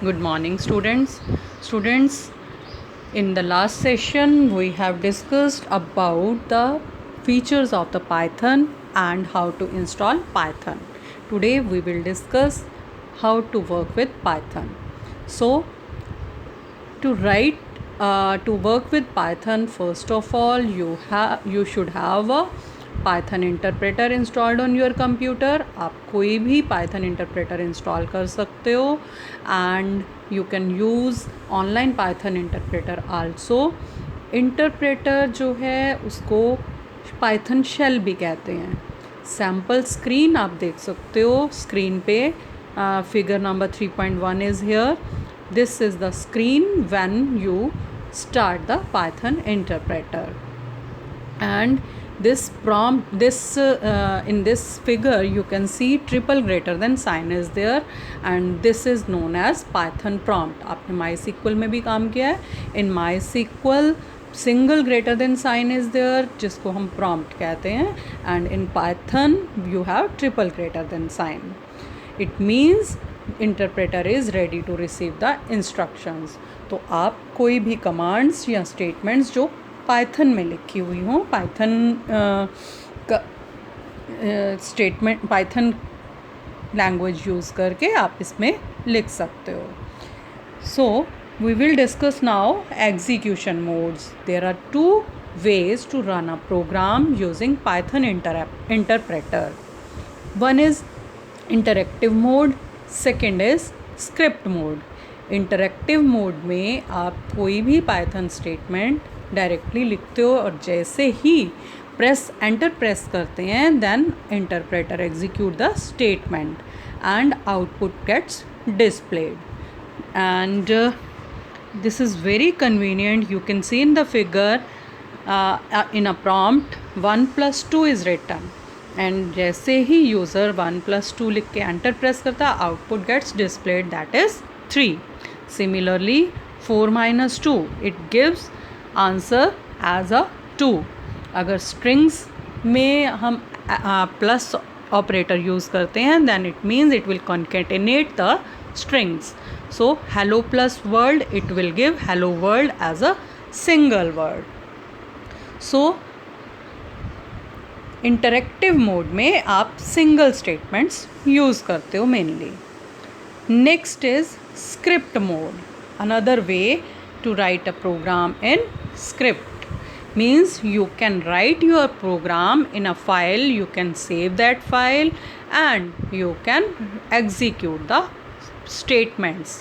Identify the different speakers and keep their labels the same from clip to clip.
Speaker 1: Good morning, students. Students, in the last session, we have discussed about the features of the Python and how to install Python. Today, we will discuss how to work with Python. So, to work with Python, first of all, you should have a Python interpreter installed on your computer. आप कोई भी Python interpreter install कर सकते हो and you can use online Python interpreter also. Interpreter जो है उसको Python shell भी कहते हैं. सैम्पल स्क्रीन आप देख सकते हो स्क्रीन पे. Figure number 3.1 is here. This is the screen when you start the Python interpreter. And this prompt, in this figure you can see triple greater than sign is there, and this is known as Python prompt. आपने MySQL में भी काम किया है. In MySQL single greater than sign is there, जिसको हम prompt कहते हैं, and in Python you have triple greater than sign. It means interpreter is ready to receive the instructions. तो आप कोई भी commands या statements जो पाइथन में लिखी हुई हो, पाइथन लैंग्वेज यूज़ करके आप इसमें लिख सकते हो. सो we will discuss now execution modes. There are two ways to run a program using Python interpreter. One is interactive mode, second is script mode. Interactive mode में आप कोई भी पाइथन स्टेटमेंट डायरेक्टली लिखते हो और जैसे ही एंटर प्रेस करते हैं then interpreter execute the statement and output gets displayed. And this is very convenient. You can see in the figure in a prompt 1 + 2 is written, and जैसे ही user 1 + 2 लिख के enter press करता है output gets displayed that is 3. Similarly 4 - 2 it gives answer as a 2. अगर strings में हम plus operator use करते हैं then it means it will concatenate the strings. So hello plus world, it will give hello world as a single word. So interactive mode में आप single statements use करते हो mainly. Next is script mode. Another way to write a program in script means you can write your program in a file, you can save that file and you can execute the statements.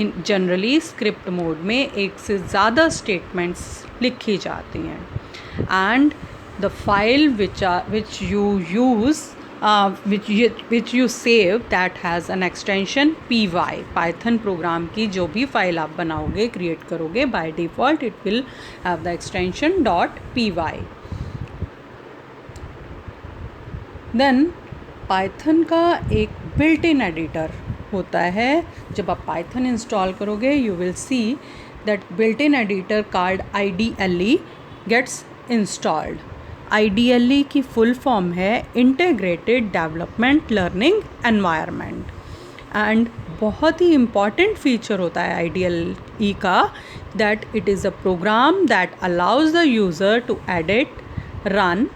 Speaker 1: in generally script mode में एक से ज़्यादा statements लिखी जाती हैं and the file which you use which you save that has an extension py. Python program की जो भी फाइल आप बनाओगे क्रिएट करोगे by default it will have the extension .py. then Python का एक built in editor होता है. जब आप Python इंस्टॉल करोगे you will see that built in editor called IDLE gets installed. IDLE की फुल फॉर्म है integrated development learning environment. And बहुत ही इम्पॉर्टेंट फीचर होता है IDLE का that it is a program that allows the user to edit, run,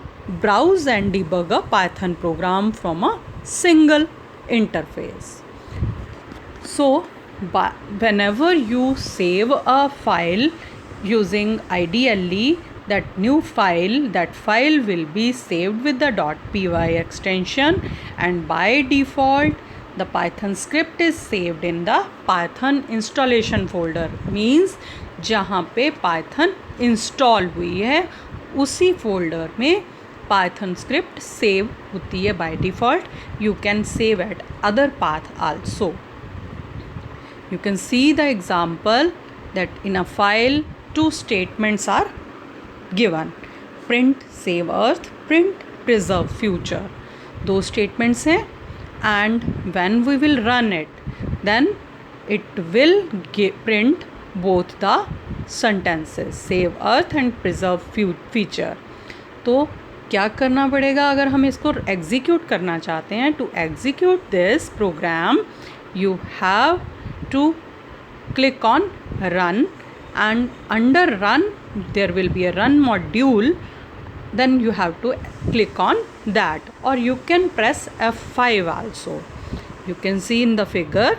Speaker 1: browse and debug a Python program from a single interface. So whenever you save a file using IDLE, that file will be saved with the .py extension, and by default the Python script is saved in the Python installation folder. means जहाँ पे Python install हुई है उसी folder में Python script save होती है by default. You can save at other path also. You can see the example that in a file two statements are given. print save earth, print preserve future. दो statements हैं and when we will run it then it will print both the sentences save earth and preserve future. तो क्या करना पड़ेगा अगर हम इसको execute करना चाहते हैं? To execute this program you have to click on run, and under run there will be a run module. Then you have to click on that, or you can press F5 also. You can see in the figure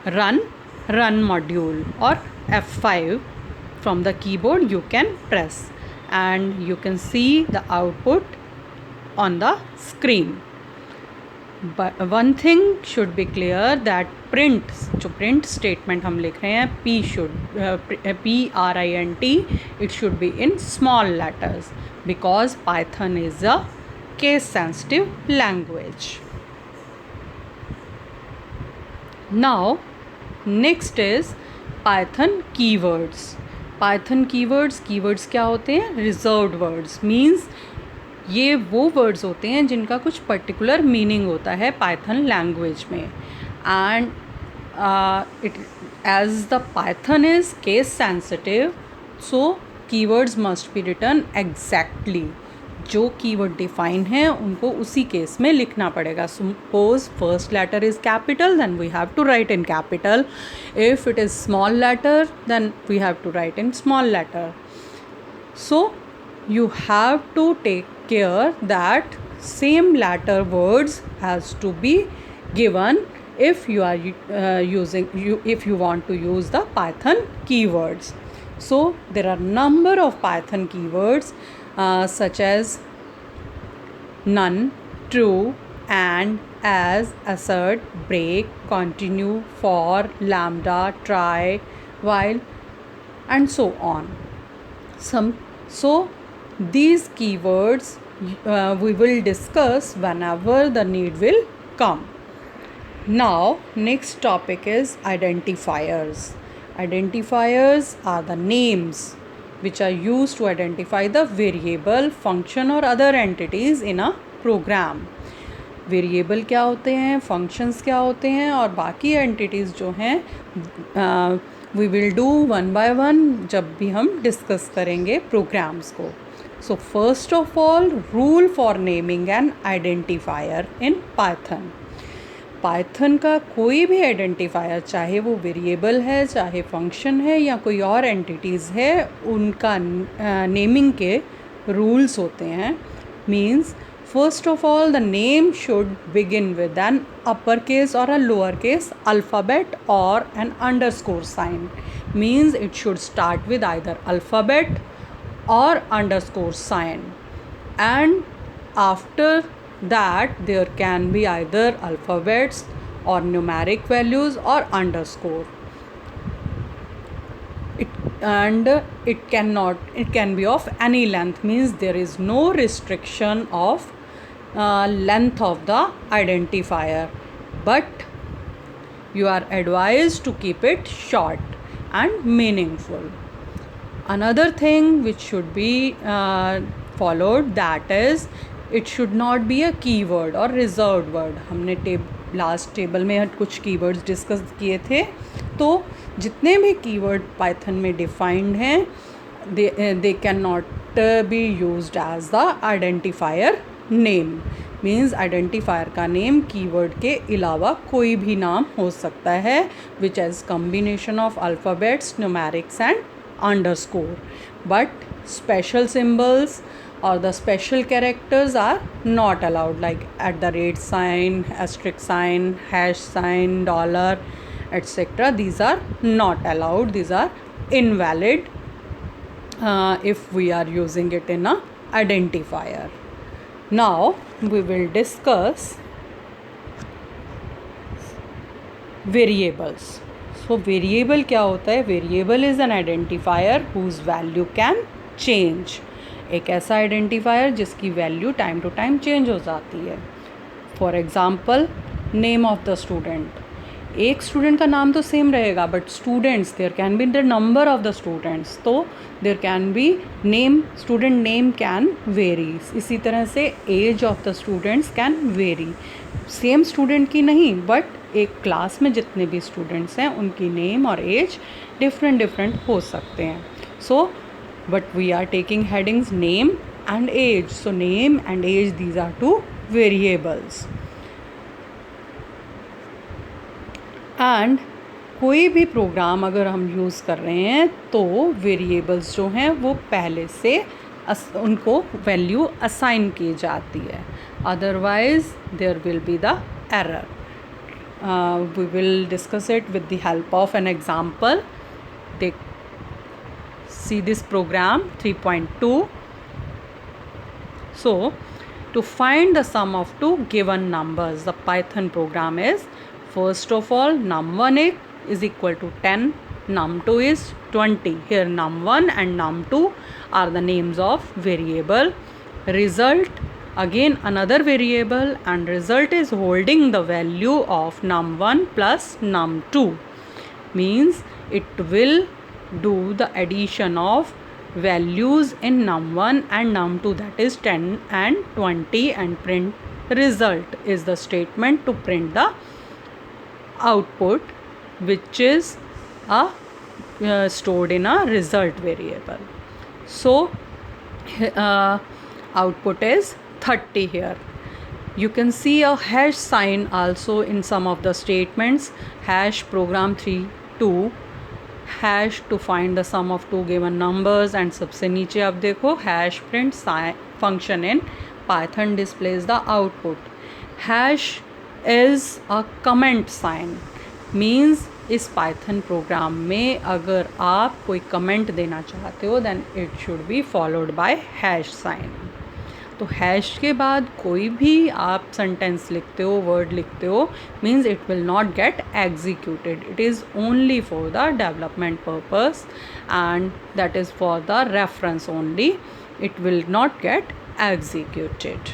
Speaker 1: run module, or F5 from the keyboard you can press, and you can see the output on the screen. But one thing should be clear that print, जो print statement हम लिख रहे हैं, PRINT, it should be in small letters because Python is a case sensitive language. Now next is Python keywords. Python keywords क्या होते हैं? Reserved words, means ये वो वर्ड्स होते हैं जिनका कुछ पर्टिकुलर मीनिंग होता है पाइथन लैंग्वेज में. And it as the Python is case sensitive, so keywords must be written exactly. जो कीवर्ड डिफाइन है उनको उसी केस में लिखना पड़ेगा. Suppose first letter is capital, then we have to write in capital. If it is small letter, then we have to write in small letter. So you have to take care that same letter words has to be given if you are if you want to use the Python keywords. So there are number of Python keywords such as none, true, and, as, assert, break, continue, for, lambda, try, while, and so on. So these keywords we will discuss whenever the need will come. Now next topic is identifiers. Identifiers are the names which are used to identify the variable, function or other entities in a program. Variable क्या होते हैं, functions क्या होते हैं, और बाकी entities जो हैं we will do one by one जब भी हम डिस्कस करेंगे प्रोग्राम्स को. So first of all, rule for naming an identifier in Python. Python का कोई भी आइडेंटिफायर, चाहे वो वेरिएबल है, चाहे फंक्शन है, या कोई और एंटिटीज़ है, उनका नेमिंग के रूल्स होते हैं. Means first of all, the name should begin with an uppercase or a lowercase alphabet or an underscore sign. Means it should start with either alphabet or underscore sign, and after that there can be either alphabets or numeric values or underscore. It can be of any length, means there is no restriction of length of the identifier, but you are advised to keep it short and meaningful. Another thing which should be followed, that is it should not be a keyword or reserved word. हमने last table में कुछ keywords discuss किए थे. तो जितने भी keyword Python में defined हैं, they can not be used as the identifier name. Means identifier का नेम कीवर्ड के अलावा कोई भी नाम हो सकता है, which as combination of alphabets, numerics and underscore, but special symbols or the special characters are not allowed, like @ sign, asterisk sign, hash sign, dollar, etc. These are not allowed. These are invalid if we are using it in a identifier. Now we will discuss variables. तो variable क्या होता है? Variable is an identifier whose value can change. एक ऐसा identifier जिसकी value time to time change हो जाती है. For example, name of the student. एक स्टूडेंट का नाम तो सेम रहेगा, but students, there can be the number of the students, तो there can be name, student name can vary. इसी तरह से age of the students can vary. Same student की नहीं, बट एक क्लास में जितने भी स्टूडेंट्स हैं उनकी नेम और एज डिफरेंट हो सकते हैं. So but we are taking headings name and age. So name and age, these are two variables. And कोई भी प्रोग्राम अगर हम यूज़ कर रहे हैं तो वेरिएबल्स जो हैं वो पहले से उनको वैल्यू असाइन की जाती है, otherwise there will be the error. We will discuss it with the help of an example. See this program 3.2. So to find the sum of two given numbers, the Python program is, first of all, num1 is equal to 10, num2 is 20. Here num1 and num2 are the names of variable. Result, again another variable, and result is holding the value of num1 plus num2, means it will do the addition of values in num1 and num2, that is 10 and 20, and print result is the statement to print the output which is stored in a result variable. So output is 30 here. You can see a hash sign also in some of the statements. Hash program 3.2 hash to find the sum of two given numbers, and सबसे नीचे आप देखो hash print function in Python displays the output. Hash is a comment sign, means इस Python program में अगर आप कोई comment देना चाहते हो then it should be followed by hash sign. तो हैश के बाद कोई भी आप सेंटेंस लिखते हो, वर्ड लिखते हो, means it will not gate executed. It is only for the development purpose and that is for the reference only. It will not gate executed.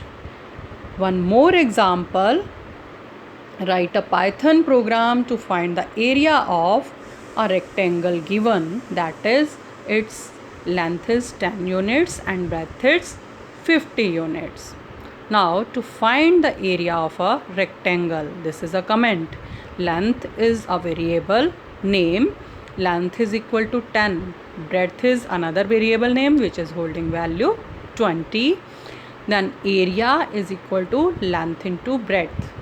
Speaker 1: One more example, write a Python program to find the area of a rectangle given, that is its length is 10 units and breadth is 50 units. Now to find the area of a rectangle, this is a comment. Length is a variable name, length is equal to 10, breadth is another variable name which is holding value 20. Then area is equal to length into breadth,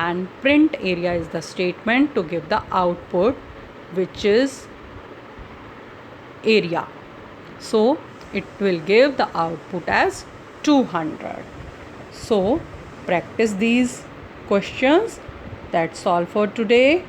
Speaker 1: and print area is the statement to give the output which is area. So it will give the output as 200. So practice these questions. That's all for today.